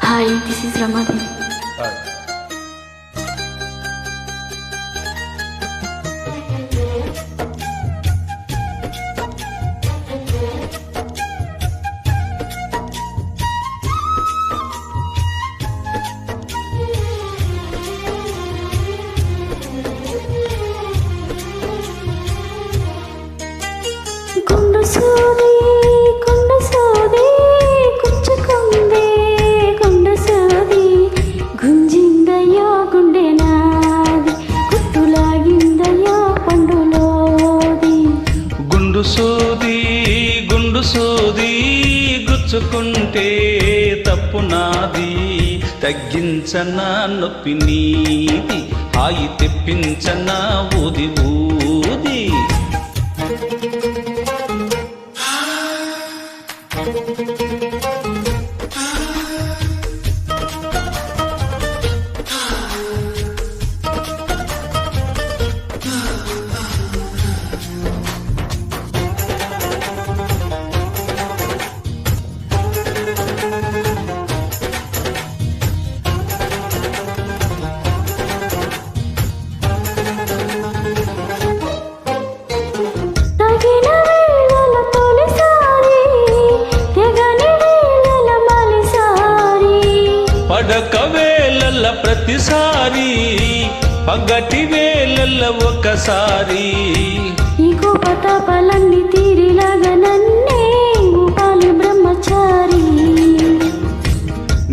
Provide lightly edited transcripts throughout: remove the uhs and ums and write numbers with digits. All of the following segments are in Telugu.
Hi, this is Ramadhi. Hi. గుండు సూది కుచ్చుకుందే గుండు సూది గుంజిందయ్యో గుండె నాది కుట్టులాగిందయ్యో పండులోది. గుండు సూది గుచ్చుకుంటే తప్పు నాది, తగ్గించనా నొప్పి నీది, హాయి తెప్పించనా ఊది ఊది. పడక వేళల ప్రతిసారి, పగటి వేళల ఒకసారి, నీకు పతాపాలన్నీ తీరిలాగా నన్నే ఊపాలి బ్రహ్మచారి.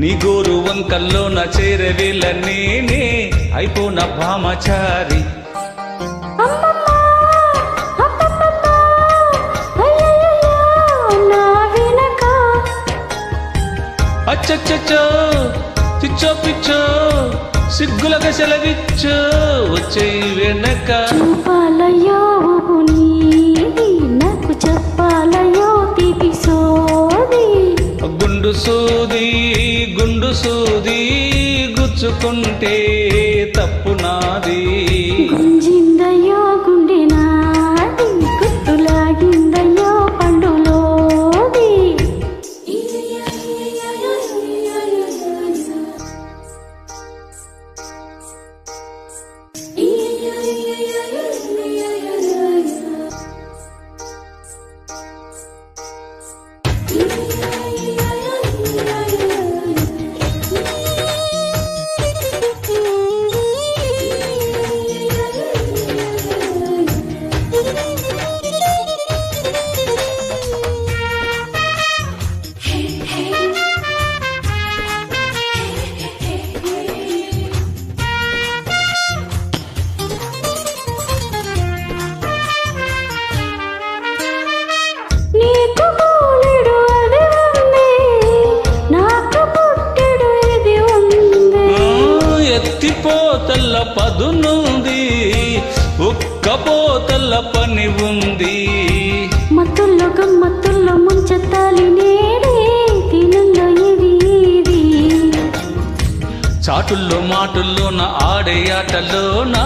నీ గోరు వంకల్లో నా చేరవేళ నేనే అయిపోన భామచారి. అచ్చచ్చో చిచ్చో పిచ్చో సిగ్గులక సెలవిచ్చో వచ్చే వెనక. చూపాలయో నీది నాకు చెప్పాలయో తీపి సోది. గుండు సూది గుచ్చుకుంటే తప్పు నాది, గుంజిందయ్యో గుండె నాది కుట్టులాగిందయ్యో పండులోది. ఎత్తిపోతల్ల పదునుంది, ఉక్కపోతల్ల పని ఉంది. మత్తుల్లో గమ్మత్తుల్లో ముంచెత్తాలి నేడే తినుల్లో ఇది ఇది. చాటుల్లో మాటుల్లోన ఆడే ఆటలోన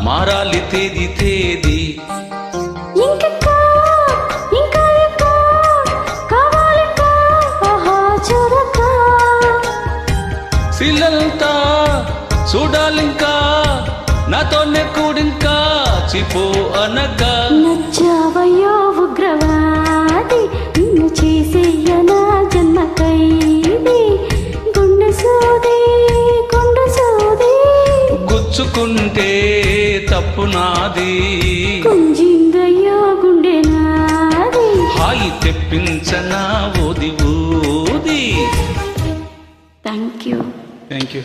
మారాలి తేది తేది. శిలంతా చూడాలింకా నాతోనే కూడింకా చిపో అనగా. నచ్చావయ్యో ఉగ్రవాది నిన్ను చేసేయనా జన్మ ఖైదీ. గుండె సూది గుచ్చుకుంటే తప్పు నాది, గుంజిందయ్యో గుండె నాది, హాయి తెప్పించనా ఊది ఊది. Thank you. Thank you.